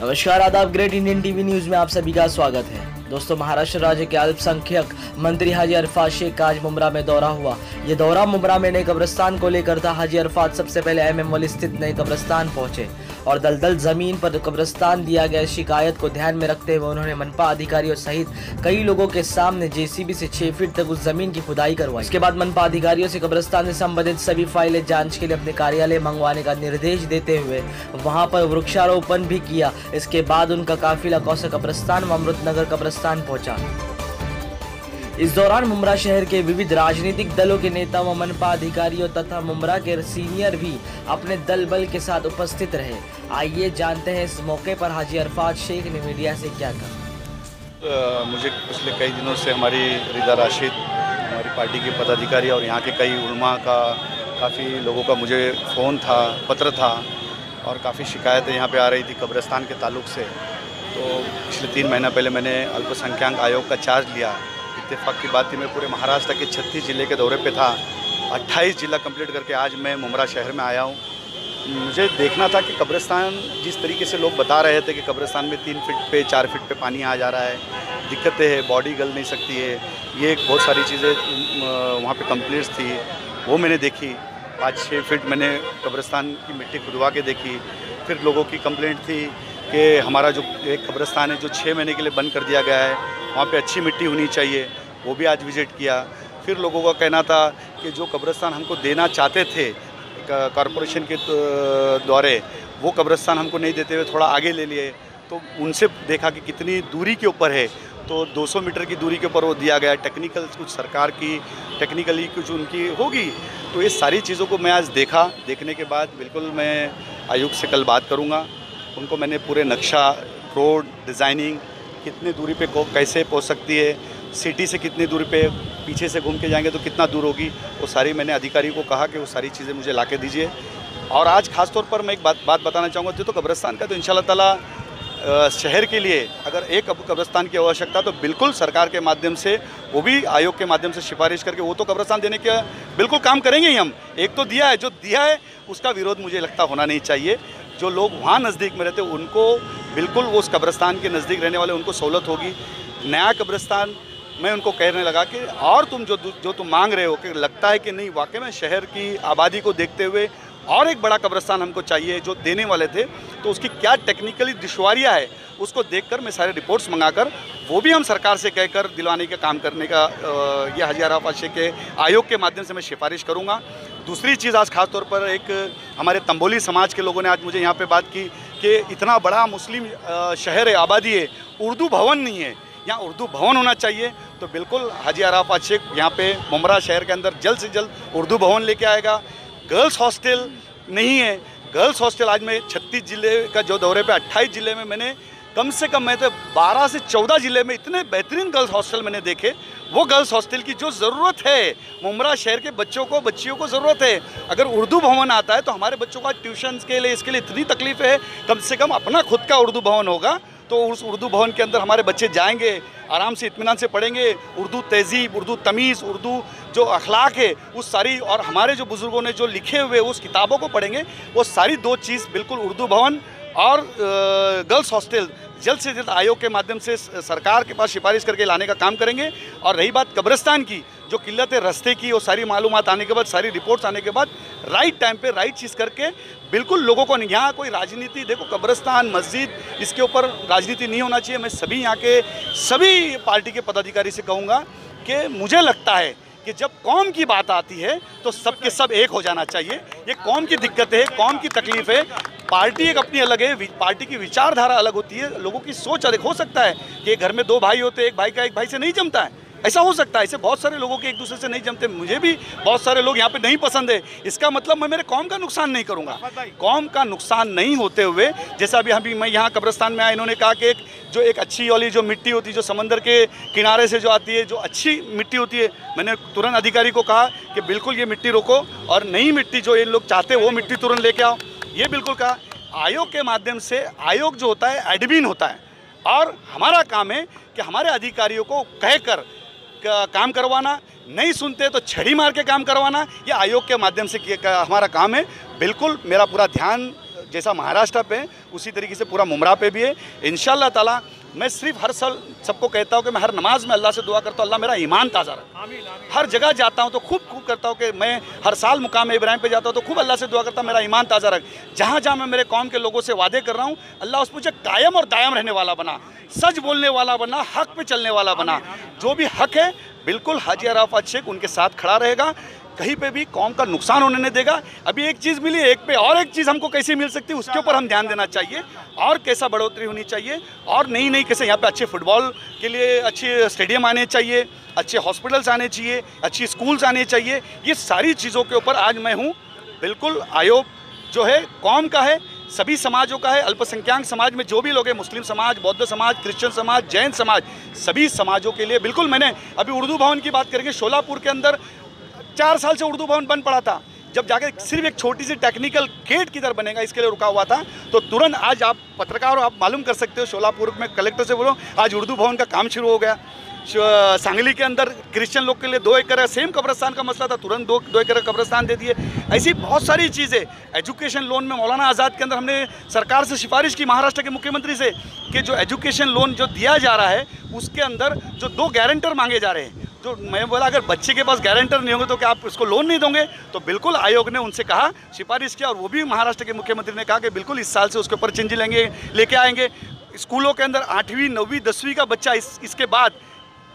नमस्कार, आदाब। Great Indian TV news में आप सभी का स्वागत है। दोस्तों, महाराष्ट्र राज्य के अल्पसंख्यक मंत्री हाजी अरफात शेख का आज मुंब्रा में दौरा हुआ। ये दौरा मुंब्रा में नए कब्रिस्तान को लेकर था। हाजी अरफात सबसे पहले एमएम वाली स्थित नए कब्रिस्तान पहुंचे और दलदल जमीन पर कब्रिस्तान दिया गया शिकायत को ध्यान में रखते हुए उन्होंने मनपा अधिकारियों सहित कई लोगों के सामने जेसीबी से 6 फीट तक उस जमीन की खुदाई करवाई। इसके बाद मनपा अधिकारियों से कब्रिस्तान से संबंधित सभी फाइलें जांच के लिए अपने कार्यालय मंगवाने का निर्देश देते हुए वहां पर वृक्षारोपण भी किया। इसके बाद उनका काफिला कौसा कब्रिस्तान व अमृतनगर कब्रिस्तान पहुंचा। इस दौरान मुंब्रा शहर के विविध राजनीतिक दलों के नेता व मनपा अधिकारियों तथा मुंब्रा के सीनियर भी अपने दल बल के साथ उपस्थित रहे। आइए जानते हैं इस मौके पर हाजी अरफात शेख ने मीडिया से क्या कहा। मुझे पिछले कई दिनों से हमारी रिदा राशिद, हमारी पार्टी के पदाधिकारी और यहाँ के कई उलमा का काफ़ी लोगों का मुझे फ़ोन था, पत्र था और काफ़ी शिकायतें यहाँ पे आ रही थी कब्रिस्तान के ताल्लुक़ से। तो पिछले 3 महीना पहले मैंने अल्पसंख्यक आयोग का चार्ज लिया। इत्तेफाक की बात थी, मैं पूरे महाराष्ट्र के 36 ज़िले के दौरे पे था। 28 ज़िला कंप्लीट करके आज मैं मुंब्रा शहर में आया हूँ। मुझे देखना था कि कब्रिस्तान जिस तरीके से लोग बता रहे थे कि कब्रिस्तान में 3 फीट पे 4 फीट पे पानी आ जा रहा है, दिक्कतें हैं, बॉडी गल नहीं सकती है, ये बहुत सारी चीज़ें वहाँ पे कंप्लेंट्स थी, वो मैंने देखी। 5-6 फीट मैंने कब्रिस्तान की मिट्टी खुदवा के देखी। फिर लोगों की कंप्लेंट थी कि हमारा जो एक कब्रिस्तान है जो 6 महीने के लिए बंद कर दिया गया है, वहाँ पे अच्छी मिट्टी होनी चाहिए, वो भी आज विज़िट किया। फिर लोगों का कहना था कि जो कब्रिस्तान हमको देना चाहते थे कॉरपोरेशन के द्वारे, वो कब्रिस्तान हमको नहीं देते हुए थोड़ा आगे ले लिए। तो उनसे देखा कि कितनी दूरी के ऊपर है, तो 200 मीटर की दूरी के ऊपर वो दिया गया। टेक्निकल कुछ सरकार की टेक्निकली कुछ उनकी होगी। तो ये सारी चीज़ों को मैं आज देखा। देखने के बाद बिल्कुल मैं आयुक्त से कल बात करूँगा। उनको मैंने पूरे नक्शा, रोड डिज़ाइनिंग, कितनी दूरी पे कैसे पहुंच सकती है, सिटी से कितनी दूरी पे पीछे से घूम के जाएंगे तो कितना दूर होगी, वो सारी मैंने अधिकारी को कहा कि वो सारी चीज़ें मुझे ला के दीजिए। और आज ख़ास तौर पर मैं एक बात बताना चाहूँगा। तो कब्रिस्तान का तो इंशाल्लाह ताला शहर के लिए अगर एक कब्रिस्तान की आवश्यकता तो बिल्कुल सरकार के माध्यम से, वो भी आयोग के माध्यम से सिफारिश करके वो तो कब्रिस्तान देने का बिल्कुल काम करेंगे ही हम। एक तो दिया है, जो दिया है उसका विरोध मुझे लगता होना नहीं चाहिए। जो लोग वहाँ नज़दीक में रहते उनको बिल्कुल वो उस कब्रिस्तान के नज़दीक रहने वाले उनको सहूलत होगी। नया कब्रिस्तान मैं उनको कहने लगा कि और तुम जो तुम मांग रहे हो कि लगता है कि नहीं वाकई में शहर की आबादी को देखते हुए और एक बड़ा कब्रिस्तान हमको चाहिए जो देने वाले थे, तो उसकी क्या टेक्निकली दुश्वारियाँ है उसको देखकर मैं सारे रिपोर्ट्स मंगाकर वो भी हम सरकार से कहकर दिलवाने का काम करने का ये हाजी अरफात शेख के आयोग के माध्यम से मैं सिफारिश करूँगा। दूसरी चीज़, आज खास तौर पर एक हमारे तंबोली समाज के लोगों ने आज मुझे यहाँ पे बात की कि इतना बड़ा मुस्लिम शहर है, आबादी है, उर्दू भवन नहीं है, यहाँ उर्दू भवन होना चाहिए। तो बिल्कुल हाजी अरफात शेख यहाँ पे मुंब्रा शहर के अंदर जल्द से जल्द उर्दू भवन लेके आएगा। गर्ल्स हॉस्टल नहीं है, गर्ल्स हॉस्टल आज मैं 36 ज़िले का जो दौरे पे 28 ज़िले में मैंने कम से कम मैं तो 12 से 14 ज़िले में इतने बेहतरीन गर्ल्स हॉस्टल मैंने देखे। वो गर्ल्स हॉस्टल की जो ज़रूरत है मुंब्रा शहर के बच्चों को, बच्चियों को ज़रूरत है। अगर उर्दू भवन आता है तो हमारे बच्चों का ट्यूशन के लिए, इसके लिए इतनी तकलीफ़ है, कम से कम अपना खुद का उर्दू भवन होगा तो उस उर्दू भवन के अंदर हमारे बच्चे जाएंगे, आराम से इत्मीनान से पढ़ेंगे। उर्दू तहज़ीब, उर्दू तमीज़, उर्दू जो अखलाक है उस सारी, और हमारे जो बुज़ुर्गों ने जो लिखे हुए उस किताबों को पढ़ेंगे। वो सारी 2 चीज़ बिल्कुल उर्दू भवन और गर्ल्स हॉस्टल जल्द से जल्द आयोग के माध्यम से सरकार के पास सिफारिश करके लाने का काम करेंगे। और रही बात कब्रिस्तान की, जो किल्लत है रास्ते की, वो सारी मालूमात आने के बाद, सारी रिपोर्ट्स आने के बाद राइट टाइम पे राइट चीज़ करके बिल्कुल लोगों को, यहाँ कोई राजनीति, देखो कब्रिस्तान, मस्जिद, इसके ऊपर राजनीति नहीं होना चाहिए। मैं सभी यहाँ के सभी पार्टी के पदाधिकारी से कहूँगा कि मुझे लगता है कि जब कौम की बात आती है तो सब के सब एक हो जाना चाहिए। ये कौम की दिक्कत है, कौम की तकलीफ़ है। पार्टी एक अपनी अलग है, पार्टी की विचारधारा अलग होती है, लोगों की सोच अलग हो सकता है कि घर में 2 भाई होते, एक भाई का एक भाई से नहीं जमता है, ऐसा हो सकता है। ऐसे बहुत सारे लोगों के एक दूसरे से नहीं जमते। मुझे भी बहुत सारे लोग यहाँ पे नहीं पसंद है। इसका मतलब मैं मेरे कौम का नुकसान नहीं करूँगा। कौम का नुकसान नहीं होते हुए, जैसा अभी मैं यहाँ कब्रिस्तान में आया, इन्होंने कहा कि एक अच्छी वाली जो मिट्टी होती है, जो समंदर के किनारे से जो आती है, जो अच्छी मिट्टी होती है, मैंने तुरंत अधिकारी को कहा कि बिल्कुल ये मिट्टी रोको और नई मिट्टी जो ये लोग चाहते हैं वो मिट्टी तुरंत लेके आओ। ये बिल्कुल कहा। आयोग के माध्यम से, आयोग जो होता है एडमिन होता है और हमारा काम है कि हमारे अधिकारियों को कहकर काम करवाना, नहीं सुनते तो छड़ी मार के काम करवाना, ये आयोग के माध्यम से हमारा काम है। बिल्कुल मेरा पूरा ध्यान जैसा महाराष्ट्र पे उसी तरीके से पूरा मुमरा पे भी है। इंशाअल्लाह ताला मैं सिर्फ हर साल सबको कहता हूँ कि मैं हर नमाज में अल्लाह से दुआ करता हूँ, अल्लाह मेरा ईमान ताज़ा रखे। हर जगह जाता हूँ तो खूब करता हूँ कि मैं हर साल मुकाम इब्राहिम पे जाता हूँ तो खूब अल्लाह से दुआ करता हूँ मेरा ईमान ताज़ा रखे। जहाँ जहाँ मैं मेरे कौम के लोगों से वादे कर रहा हूँ, अल्लाह उस मुझे कायम और दायम रहने वाला बना, सच बोलने वाला बना, हक पे चलने वाला बना। जो भी हक है बिल्कुल हाजी अराफात शेख उनके साथ खड़ा रहेगा, कहीं पे भी कौम का नुकसान होने नहीं देगा। अभी एक चीज़ मिली, एक पे और एक चीज़ हमको कैसे मिल सकती है उसके ऊपर हम ध्यान देना चाहिए, और कैसा बढ़ोतरी होनी चाहिए, और नई कैसे यहाँ पे अच्छे फुटबॉल के लिए अच्छे स्टेडियम आने चाहिए, अच्छे हॉस्पिटल्स आने चाहिए, अच्छी स्कूल्स आने चाहिए। ये सारी चीज़ों के ऊपर आज मैं हूँ। बिल्कुल आयोग जो है कौम का है, सभी समाजों का है। अल्पसंख्यक समाज में जो भी लोग हैं, मुस्लिम समाज, बौद्ध समाज, क्रिश्चियन समाज, जैन समाज, सभी समाजों के लिए बिल्कुल। मैंने अभी उर्दू भवन की बात करेंगे, शोलापुर के अंदर 4 साल से उर्दू भवन बंद पड़ा था। जब जाके सिर्फ एक छोटी सी टेक्निकल गेट किधर बनेगा इसके लिए रुका हुआ था, तो तुरंत आज आप पत्रकार हो, आप मालूम कर सकते हो, शोलापुर में कलेक्टर से बोलो आज उर्दू भवन का काम शुरू हो गया। सांगली के अंदर क्रिश्चियन लोग के लिए 2 एकड़ सेम कब्रस्तान का मसला था, तुरंत 2 एकड़ कब्रस्तान दे दिए। ऐसी बहुत सारी चीज़ें। एजुकेशन लोन में मौलाना आज़ाद के अंदर हमने सरकार से सिफारिश की, महाराष्ट्र के मुख्यमंत्री से, कि जो एजुकेशन लोन जो दिया जा रहा है उसके अंदर जो 2 गारंटर मांगे जा रहे हैं, जो मैं बोला अगर बच्चे के पास गारंटर नहीं होंगे तो क्या आप उसको लोन नहीं दोगे? तो बिल्कुल आयोग ने उनसे कहा, सिफारिश किया, और वो भी महाराष्ट्र के मुख्यमंत्री ने कहा कि बिल्कुल इस साल से उसके ऊपर चेंज लेके आएंगे। स्कूलों के अंदर 8वीं 9वीं 10वीं का बच्चा इसके बाद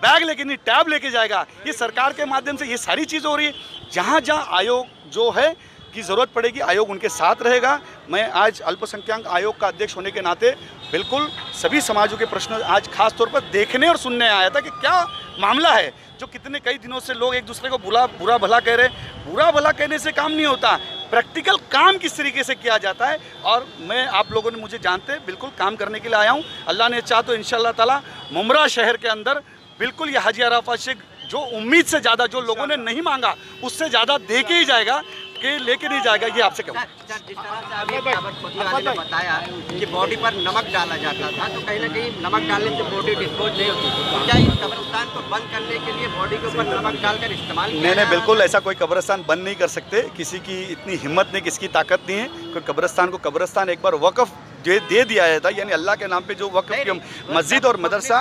बैग लेके नहीं टैब लेके जाएगा। ये सरकार के माध्यम से ये सारी चीज़ हो रही है। जहाँ जहाँ आयोग जो है की ज़रूरत पड़ेगी, आयोग उनके साथ रहेगा। मैं आज अल्पसंख्यक आयोग का अध्यक्ष होने के नाते बिल्कुल सभी समाजों के प्रश्न आज खास तौर पर देखने और सुनने आया था कि क्या मामला है, जो कितने कई दिनों से लोग एक दूसरे को बुरा भला कह रहे हैं। बुरा भला कहने से काम नहीं होता, प्रैक्टिकल काम किस तरीके से किया जाता है। और मैं, आप लोगों ने मुझे जानते हैं, बिल्कुल काम करने के लिए आया हूँ। अल्लाह ने चाहा तो इंशाअल्लाह ताला मुमरा शहर के अंदर बिल्कुल ये हाजी अराफात शेख जो उम्मीद से ज़्यादा, जो लोगों ने नहीं मांगा उससे ज़्यादा दे के ही जाएगा, कि लेके नहीं जाएगा। ये आपसे कहूँ जिस तरह से अभी ने बताया कि बॉडी पर नमक डाला जाता था, तो कहीं ना कहीं नमक डालने से बॉडी डिस्पोज नहीं होती, तो क्या इस कब्रिस्तान को बंद करने के लिए बॉडी के ऊपर नमक डालकर इस्तेमाल किया? नहीं, बिल्कुल ऐसा कोई कब्रिस्तान बंद नहीं कर सकते। किसी की इतनी हिम्मत नहीं, किसी की ताकत नहीं है। कोई कब्रिस्तान को कब्रिस्तान एक बार वक़्फ़ दे दिया था, यानी अल्लाह के नाम पे जो वक़्फ़ की मस्जिद और मदरसा,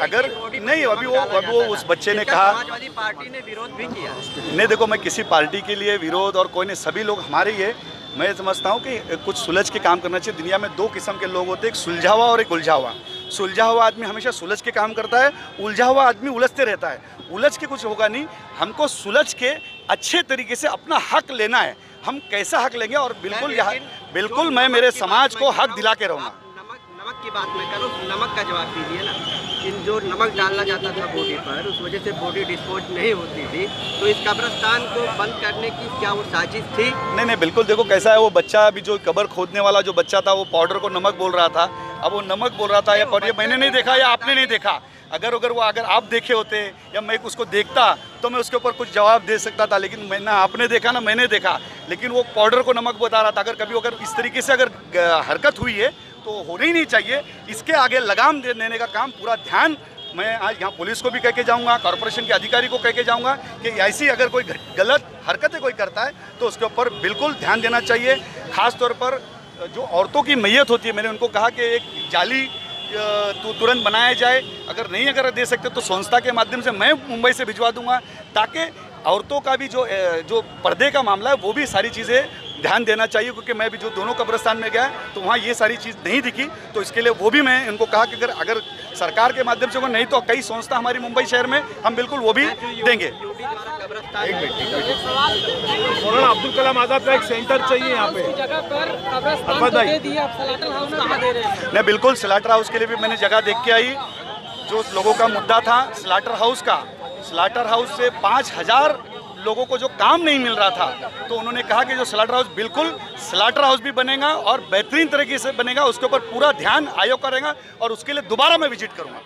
अगर नहीं अभी वो उस बच्चे ने कहा, समाजवादी पार्टी ने विरोध भी किया। नहीं, देखो मैं किसी पार्टी के लिए विरोध और कोई नहीं, सभी लोग हमारे ही है। मैं समझता हूँ कि कुछ सुलझ के काम करना चाहिए। दुनिया में 2 किस्म के लोग होते हैं, एक सुलझा हुआ और एक उलझा हुआ। सुलझा हुआ आदमी हमेशा सुलझ के काम करता है, उलझा हुआ आदमी उलझते रहता है। उलझ के कुछ होगा नहीं, हमको सुलझ के अच्छे तरीके से अपना हक लेना है। हम कैसा हक लेंगे? और बिल्कुल यहाँ बिल्कुल मैं मेरे समाज को हक दिला के रहूँगा। नमक की बात मैं करूँ, नमक का जवाब दीजिए ना। इन जो नमक डालना जाता था बॉडी पर, उस वजह से बॉडी डिस्पोज नहीं होती थी, तो इस कब्रिस्तान को बंद करने की क्या वो साजिश थी? नहीं, बिल्कुल। देखो कैसा है, वो बच्चा अभी जो कब्र खोदने वाला जो बच्चा था, वो पाउडर को नमक बोल रहा था। अब वो नमक बोल रहा था या पाउडर, मैंने नहीं देखा या आपने नहीं देखा। अगर आप देखे होते या मैं उसको देखता तो मैं उसके ऊपर कुछ जवाब दे सकता था, लेकिन मैं ना आपने देखा ना मैंने देखा। लेकिन वो पाउडर को नमक बता रहा था। अगर इस तरीके से अगर हरकत हुई है तो होनी ही नहीं चाहिए। इसके आगे लगाम देने का काम, पूरा ध्यान मैं आज यहाँ पुलिस को भी कह के जाऊँगा, कॉर्पोरेशन के अधिकारी को कह के जाऊँगा कि ऐसी अगर कोई गलत हरकतें कोई करता है तो उसके ऊपर बिल्कुल ध्यान देना चाहिए। ख़ास तौर पर जो औरतों की मैयत होती है, मैंने उनको कहा कि एक जाली तुरंत बनाया जाए। अगर दे सकते तो संस्था के माध्यम से मैं मुंबई से भिजवा दूंगा, ताकि औरतों का भी जो पर्दे का मामला है वो भी सारी चीज़ें ध्यान देना चाहिए। क्योंकि मैं भी जो दोनों कब्रिस्तान में गया तो वहाँ ये सारी चीज़ नहीं दिखी, तो इसके लिए वो भी मैं इनको कहा कि अगर सरकार के माध्यम से वो नहीं तो कई संस्था हमारी मुंबई शहर में हम बिल्कुल वो भी देंगे। मौलाना अब्दुल कलाम आज़ाद का एक सेंटर चाहिए यहाँ पे, नहीं बिल्कुल। स्लाटर हाउस के लिए भी मैंने जगह देख के आई। जो लोगों का मुद्दा था स्लाटर हाउस का, स्लाटर हाउस से 5000 लोगों को जो काम नहीं मिल रहा था, तो उन्होंने कहा कि जो स्लाटर हाउस, बिल्कुल स्लाटर हाउस भी बनेगा और बेहतरीन तरीके से बनेगा। उसके ऊपर पूरा ध्यान आयोग का रहेगा और उसके लिए दोबारा मैं विजिट करूंगा।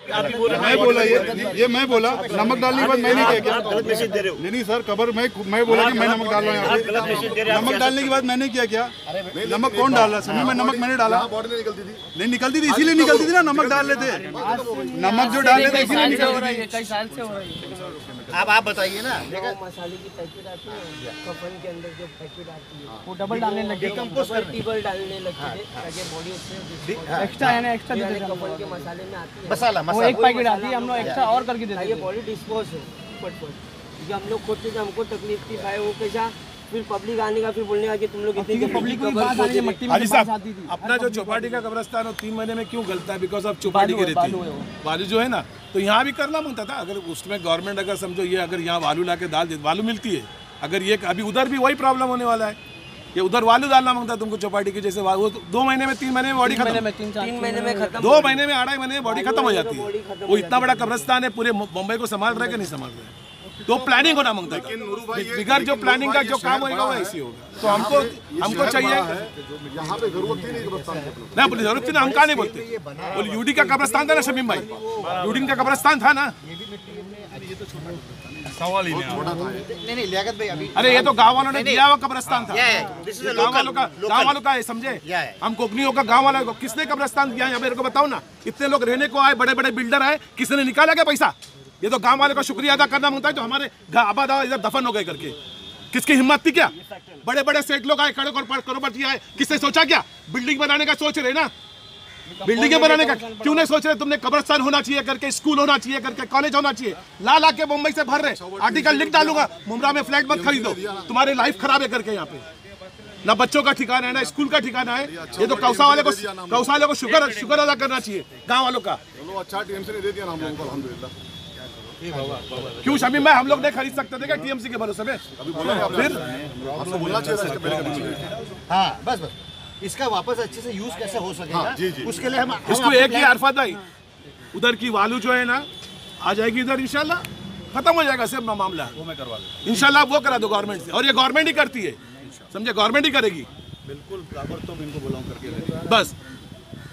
मैं बोला ये मैं बोला नमक डालने के बाद मैं नहीं किया। नहीं सर, खबर मैं बोला कि मैं नमक डाल रहा हूँ यहाँ पे। नमक डालने के बाद मैंने किया क्या? नमक कौन डाल रहा? समय में नमक मैंने डाला, नहीं निकलती थी, इसीलिए निकलती थी ना। नमक डाल लेते, नमक जो डाल लेते इसीलिए निकलती थी। अब आप बताइए ना। मसाले की पैकेट आती है, कफन के अंदर जो पैकेट आती है वो डबल डालने लगे, डबल डालने लगते थे ताकि बॉडी उससे एक्स्ट्रा है ना, एक्स्ट्रा देते हैं कफन के मसाले में आती है मसाला वो एक पैकेट आती है, हम लोग एक्स्ट्रा और करके देते हैं ये बॉडी डिस्पोज है फटफट, क्योंकि हम लोग खोदते थे, हमको तकलीफ थी भाई, वो कैसा फिर पब्लिक आने का, फिर बोलने का कि तुम लोग इतनी पब्लिक को बात आ रही है, मट्टी में हाजी बात साहब, आती थी। अपना जो चौपाटी का कब्रिस्तान है 3 महीने में क्यों गलता है? बिकॉज ऑफ चौपाटी की रहती है बालू जो है ना, तो यहाँ भी करना मांगता था। अगर उसमें गवर्नमेंट अगर समझो ये अगर यहाँ बालू ला के डाल दे, बालू मिलती है, अगर ये अभी उधर भी वही प्रॉब्लम होने वाला है, ये उधर बालू डालना मांगता है तुमको चौपाटी की जैसे, वो 2 महीने में 3 महीने में बॉडी खत्म, 3 महीने में खत्म, 2 महीने में 2.5 महीने में बॉडी खत्म हो जाती है। वो इतना बड़ा कब्रिस्तान है, पूरे मुंबई को संभाल रहे कि नहीं संभाल रहे, तो प्लानिंग होना मांगता है। बिगर जो प्लानिंग का जो काम होगा वो ऐसी होगा। तो हमको चाहिए, यहाँ पे जरूरत थी नहीं कब्रिस्तान की, नहीं बोले जरूरत थी ना, हम कहाँ नहीं बोलते, बोले यूडी का कब्रिस्तान था ना शमीम भाई, यूडी का कब्रिस्तान था ना, सवाल ही नहीं लियाकत भाई अभी, अरे ये तो गाँव वालों ने दिया हुआ कब्रिस्तान था, गाँव वालों का है, समझे? हम कोकनियों का गाँव वाला किसने कब्रिस्तान दिया है मेरे को बताओ ना। इतने लोग रहने को आए, बड़े बड़े बिल्डर आए, किसने निकाला क्या पैसा? ये तो गांव वाले का शुक्रिया अदा करना मांगता है जो हमारे आबाद इधर दफन हो गए करके। किसकी हिम्मत थी क्या? बड़े बड़े सेठ लोग आए, करोड़पति आए, किसने सोचा क्या? बिल्डिंग बनाने का सोच रहे ना, बिल्डिंग बनाने का क्यों नहीं सोच रहे? तुमने कब्रिस्तान होना चाहिए करके, स्कूल होना चाहिए करके, कॉलेज होना चाहिए, ला के मुंबई से भर रहे। आर्टिकल लिख डालूंगा, मुमरा में फ्लैट मत खरीदो, तुम्हारी लाइफ खराब है करके। यहाँ पे ना बच्चों का ठिकाना है, ना स्कूल का ठिकाना है। ये तो कौसा वाले को शुक्र अदा करना चाहिए गाँव वालों का। अच्छा टीएमसी ने दे दिया ना हम लोगों को, अल्हम्दुलिल्लाह। क्यों शमीम भाई, हम लोग नहीं खरीद सकते थे क्या टीएमसी के भरोसे में? फिर आपको बोलना चाहिए। हाँ बस इसका वापस अच्छे से यूज कैसे हो सकेगा, उसके लिए हम इसको एक ही अरफत भाई, उधर की वालू जो है ना आ जाएगी इधर, इंशाल्लाह खत्म हो जाएगा सब मामला, वो मैं करवा दूँ इंशाल्लाह, वो करा दो गवर्नमेंट से। और ये गवर्नमेंट ही करती है, समझे? गवर्नमेंट ही करेगी बिल्कुल बराबर, तो इनको बिलोंग करके बस।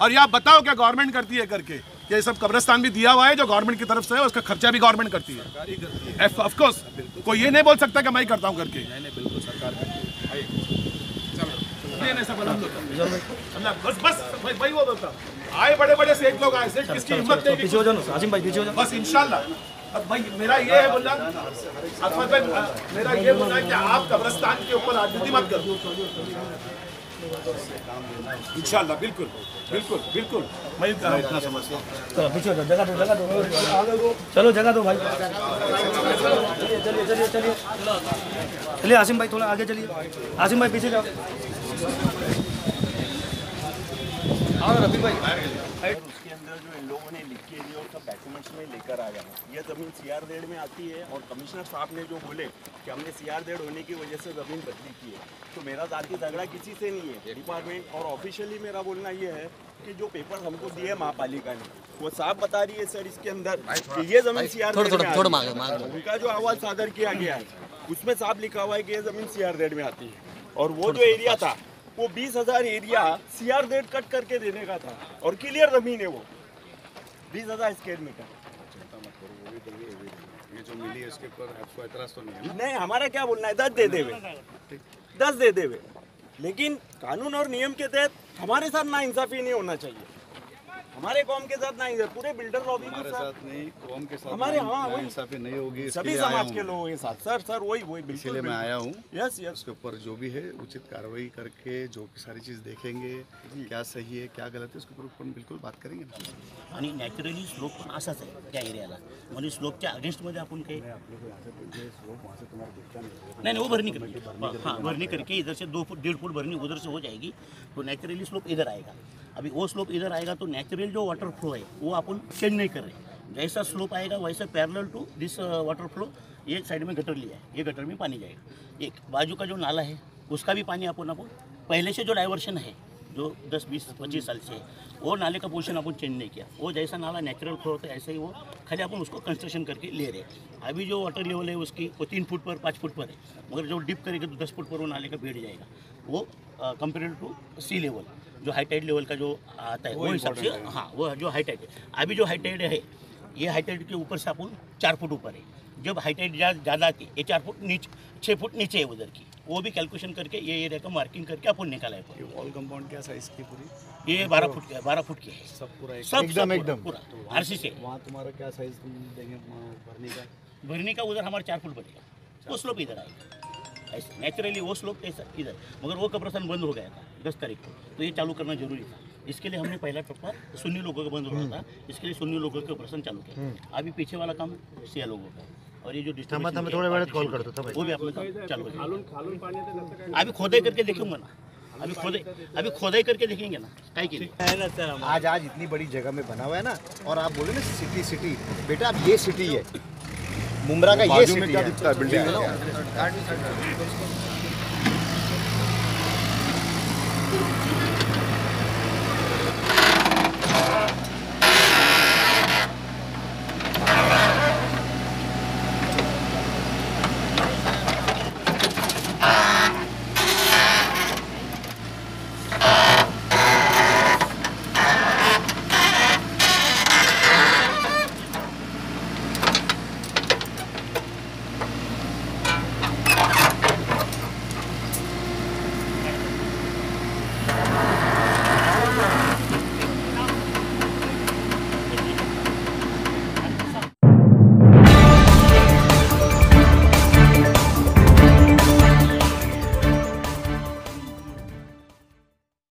और ये आप बताओ क्या गवर्नमेंट करती है करके? ये सब कब्रिस्तान भी दिया हुआ है जो गवर्नमेंट की तरफ से है, उसका खर्चा भी गवर्नमेंट करती है। ऑफ कोर्स कोई ये नहीं बोल सकता कि मैं ही करता हूँ करके। बिल्कुल सरकार बस भाई वो बोलता आए, बड़े बड़े सेठ लोग आए, सेठ किसकी हिम्मत नहीं, पीछे हो जाओ आसिम भाई, पीछे हो जाओ बस इंशाल्लाह। अब भाई मेरा ये है बोलना, अफर भाई मेरा ये बोलना है कि आप कब्रिस्तान के ऊपर राजनीति मत करो इंशाल्लाह। बिल्कुल बिल्कुल बिल्कुल, मैं इतना समझता हूँ। तो पीछे हो जाओ, जगह दो, चलो जगह दो भाई, चलिए आसिम भाई थोड़ा आगे चलिए, आसिम भाई पीछे जाओ। और रफीक भाई उसके अंदर जो इन लोगों ने लिख के दिया और सब डॉक्यूमेंट्स में लेकर आ गया। यह ज़मीन CR-Z में आती है और कमिश्नर साहब ने जो बोले कि हमने CR-Z होने की वजह से ज़मीन बदली की है, तो मेरा ज़ाती झगड़ा किसी से नहीं है। डिपार्टमेंट और ऑफिशियली मेरा बोलना ये है कि जो पेपर हमको दिए महापालिका ने, वो साफ बता रही है सर इसके अंदर कि ये ज़मीन CR-Z में आती है। उनका जो अहवाल सादर किया गया है उसमें साफ लिखा हुआ है कि ये ज़मीन CR-Z में आती है। और वो जो एरिया था वो 20,000 एरिया CR-Z कट करके देने का था और क्लियर जमीन है वो 20,000 स्क्वायर मीटर। ये जो मिली है इसके ऊपर आपको एतराज तो नहीं है? नहीं, हमारा क्या बोलना है, 10 दे देवे, 10 दे देवे, लेकिन कानून और नियम के तहत हमारे साथ ना इंसाफी नहीं होना चाहिए। हमारे कौम के साथ ना, पूरे बिल्डर लॉबी हमारे साथ नहीं, कौम के साथ हमारे, हाँ वही इंसाफी नहीं होगी, सभी समाज के लोगों के साथ। सर वही इसलिए मैं आया हूँ। यस उसके ऊपर जो भी है उचित कार्रवाई करके जो की सारी चीज़ देखेंगे, क्या सही है क्या गलत है, उसके ऊपर बिलकुल बात करेंगे। आणि नॅचरली स्लोप पण असाच आहे त्या एरियाला, म्हणजे स्लोपच्या अगेन्स्टमध्ये आपण काही नहीं वो भरनी करके, हाँ भरनी करके इधर से 2 फुट 1.5 फुट भरनी उधर से हो जाएगी, तो नेचुरली स्लोप इधर आएगा। अभी वो स्लोप इधर आएगा तो नेचुरल जो वाटर फ्लो है वो अपन चेंज नहीं कर रहे, जैसा स्लोप आएगा वैसा parallel to this water flow, ये साइड में गटर लिया है, ये गटर में पानी जाएगा। एक बाजू का जो नाला है उसका भी पानी अपन पहले से जो डाइवर्शन है जो 10, 20, 25 साल से, वो नाले का पोजीशन अपन चेंज नहीं किया, वो जैसा नाला नेचुरल फ्लो होता है ऐसे ही वो खाली अपन उसको कंस्ट्रक्शन करके ले रहे हैं। अभी जो वाटर लेवल है उसकी वो 3 फुट पर 5 फुट पर है, मगर जो डिप करेगा तो 10 फुट पर वो नाले का बैठ जाएगा, वो कंपेरेटिव टू सी लेवल जो हाई टाइड लेवल का जो आता है वो हिसाब से, हाँ वो जो हाई टाइड है। अभी जो हाई टाइड है ये हाई टाइड के ऊपर से अपन 4 फुट ऊपर है, जब हाई टाइड ज़्यादा आती है ये 4 फुट नीचे 6 फुट नीचे है उधर की, वो भी कैलकुलेशन करके ये एरिया का मार्किंग करके अपन निकाला है। ये वॉल कंपाउंड क्या साइज की पूरी? ये 12 फुट का 12 फुट की है। सब पूरा एकदम पूरा आरसी से। वहाँ तुम्हारा क्या साइज तुम देंगे भरने का उधर हमारा 4 फुट बनेगा, वो स्लोप इधर आएगा ऐसे नेचुरली, वो स्लोप ऐसा इधर। मगर वो कब्रिस्तान बंद हो गया था 10 तारीख को, तो ये चालू करना जरूरी था। इसके लिए हमने पहला टप्पा सुन्नी लोगों का बंद हो रहा था, इसके लिए सुन्नी लोगों के ऑपरेशन चालू किया। अभी पीछे वाला काम शिया लोगों का, और ये जो डिस्ट्रीब्यूशन थोड़े बड़े कॉल कर दो वो भी अपने काम चालू करेंगे। अभी खोदाई करके देखूंगा ना, अभी खोदाई करके देखेंगे ना कहीं की नहीं। आज इतनी बड़ी जगह में बना हुआ है ना, और आप बोले ना सिटी बेटा, अब ये सिटी है मुंब्रा का, ये सिटी है। बिल्डिंग